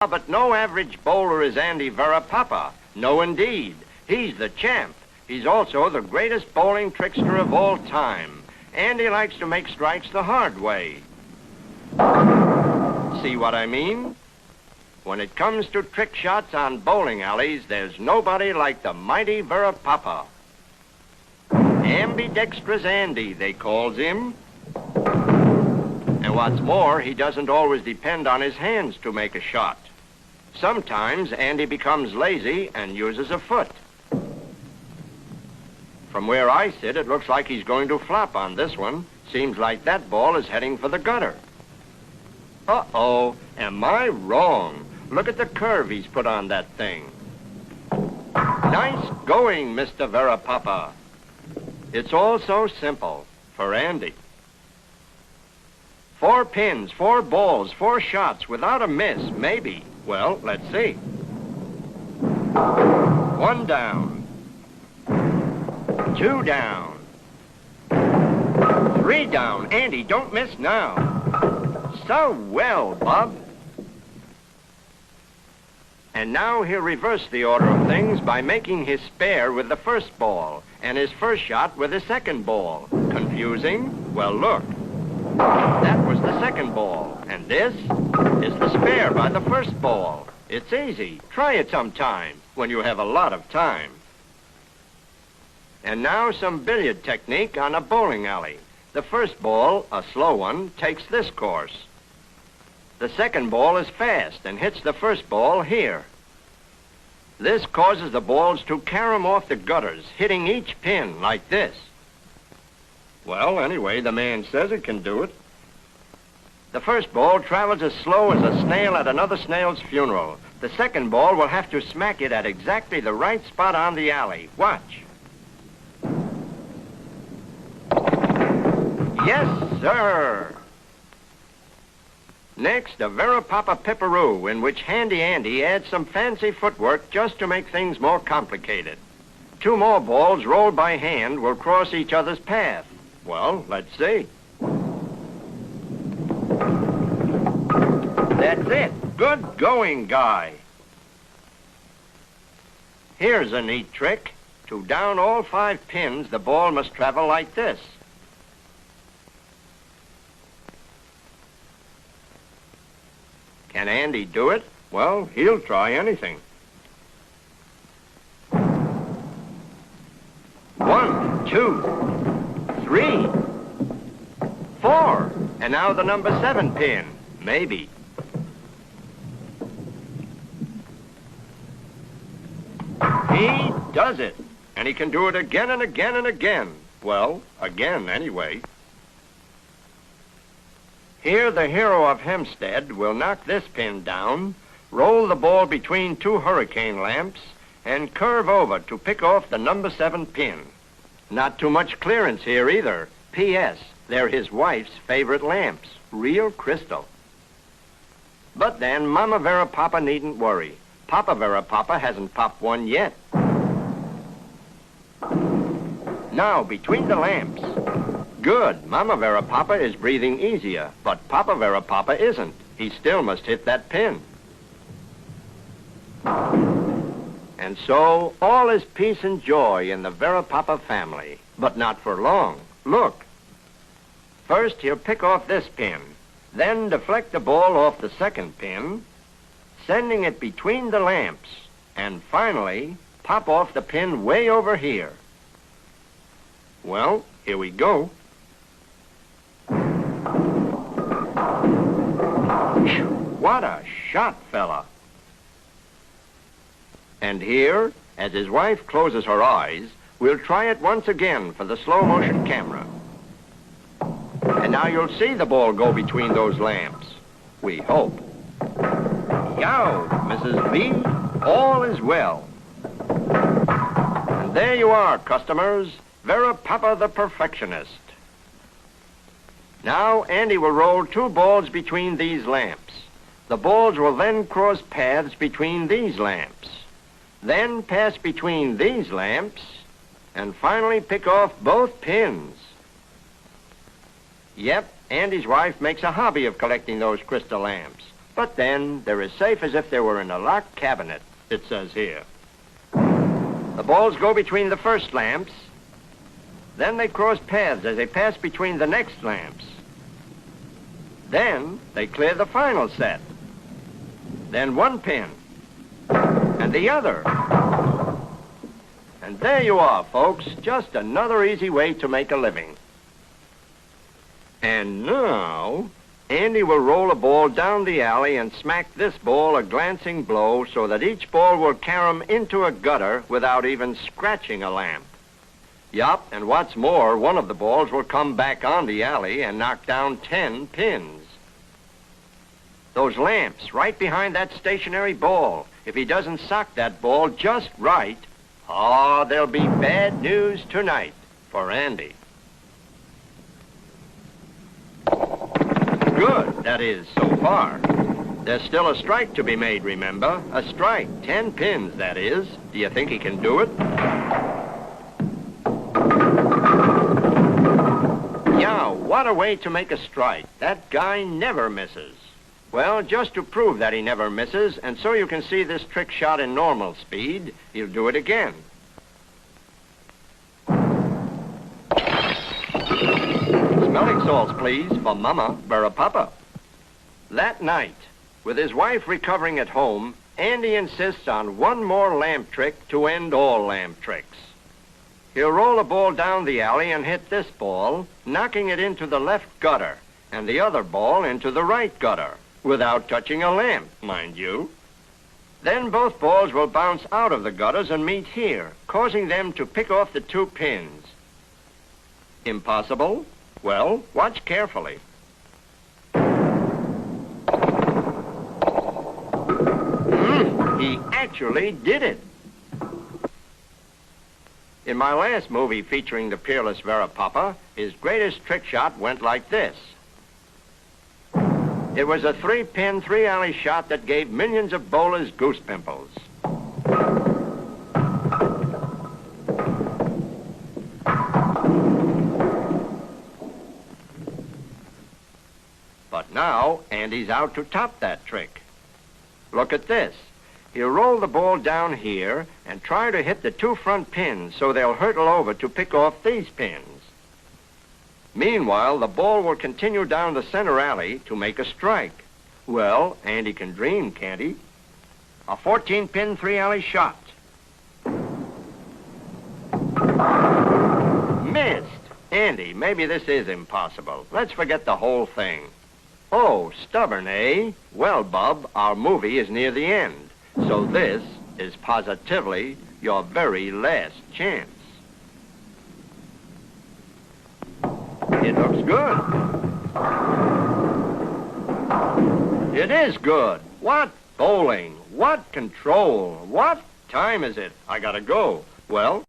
But no average bowler is Andy Varipapa. No, indeed. He's the champ. He's also the greatest bowling trickster of all time. Andy likes to make strikes the hard way. See what I mean? When it comes to trick shots on bowling alleys, there's nobody like the mighty Varipapa. Ambidextrous Andy, they calls him. And what's more, he doesn't always depend on his hands to make a shot. Sometimes Andy becomes lazy and uses a foot. From where I sit, it looks like he's going to flop on this one. Seems like that ball is heading for the gutter. Uh-oh, am I wrong? Look at the curve he's put on that thing. Nice going, Mr. Varipapa. It's all so simple for Andy. 4 pins, 4 balls, 4 shots without a miss, maybe. Well, let's see. 1 down. 2 down. 3 down. Andy, don't miss now. So well, Bob. And now he'll reverse the order of things by making his spare with the first ball and his first shot with the second ball. Confusing? Well, look. That was the second ball, and this is the spare by the first ball. It's easy. Try it sometime when you have a lot of time. And now some billiard technique on a bowling alley. The first ball, a slow one, takes this course. The second ball is fast and hits the first ball here. This causes the balls to carom off the gutters, hitting each pin like this. Well, anyway, the man says it can do it. The first ball travels as slow as a snail at another snail's funeral. The second ball will have to smack it at exactly the right spot on the alley. Watch. Yes, sir. Next, a Varipapa pipperoo, in which Handy Andy adds some fancy footwork just to make things more complicated. 2 more balls rolled by hand will cross each other's path. Well, let's see. That's it. Good going, guy. Here's a neat trick. To down all 5 pins, the ball must travel like this. Can Andy do it? Well, he'll try anything. 1, 2, 3, 4. And now the number 7 pin. Maybe. He does it. And he can do it again and again and again. Well, again anyway. Here the hero of Hempstead will knock this pin down, roll the ball between 2 hurricane lamps, and curve over to pick off the number 7 pin. Not too much clearance here either. P.S. They're his wife's favorite lamps. Real crystal. But then Mama Varipapa needn't worry. Papa Varipapa hasn't popped one yet. Now, between the lamps. Good. Mama Varipapa is breathing easier, but Papa Varipapa isn't. He still must hit that pin. And so, all is peace and joy in the Varipapa family. But not for long. Look. First, he'll pick off this pin. Then deflect the ball off the second pin, sending it between the lamps. And finally, pop off the pin way over here. Well, here we go. What a shot, fella. And here, as his wife closes her eyes, we'll try it once again for the slow motion camera. And now you'll see the ball go between those lamps. We hope. Yow, Mrs. B, all is well. And there you are, customers. Varipapa the perfectionist. Now, Andy will roll 2 balls between these lamps. The balls will then cross paths between these lamps, then pass between these lamps, and finally pick off both pins. Yep, Andy's wife makes a hobby of collecting those crystal lamps. But then they're as safe as if they were in a locked cabinet, it says here. The balls go between the first lamps. Then they cross paths as they pass between the next lamps. Then they clear the final set. Then one pin. And the other. And there you are, folks. Just another easy way to make a living. And now, Andy will roll a ball down the alley and smack this ball a glancing blow so that each ball will carom into a gutter without even scratching a lamp. Yup, and what's more, one of the balls will come back on the alley and knock down 10 pins. Those lamps right behind that stationary ball, if he doesn't sock that ball just right, oh, there'll be bad news tonight for Andy. Good, that is, so far. There's still a strike to be made, remember? A strike, 10 pins, that is. Do you think he can do it? Yeah, what a way to make a strike. That guy never misses. Well, just to prove that he never misses, and so you can see this trick shot in normal speed, he'll do it again. Smelling salts, please, for Mama Varipapa. That night, with his wife recovering at home, Andy insists on one more lamp trick to end all lamp tricks. He'll roll a ball down the alley and hit this ball, knocking it into the left gutter, and the other ball into the right gutter, without touching a lamp, mind you. Then both balls will bounce out of the gutters and meet here, causing them to pick off the 2 pins. Impossible? Well, watch carefully. He actually did it. In my last movie featuring the peerless Varipapa, his greatest trick shot went like this. It was a 3-pin, 3-alley shot that gave millions of bowlers goose pimples. But now, Andy's out to top that trick. Look at this. He'll roll the ball down here and try to hit the 2 front pins so they'll hurtle over to pick off these pins. Meanwhile, the ball will continue down the center alley to make a strike. Well, Andy can dream, can't he? A 14-pin, 3-alley shot. Missed. Andy, maybe this is impossible. Let's forget the whole thing. Oh, stubborn, eh? Well, Bub, our movie is near the end. So this is positively your very last chance. It looks good. It is good. What bowling? What control? What time is it? I gotta go. Well...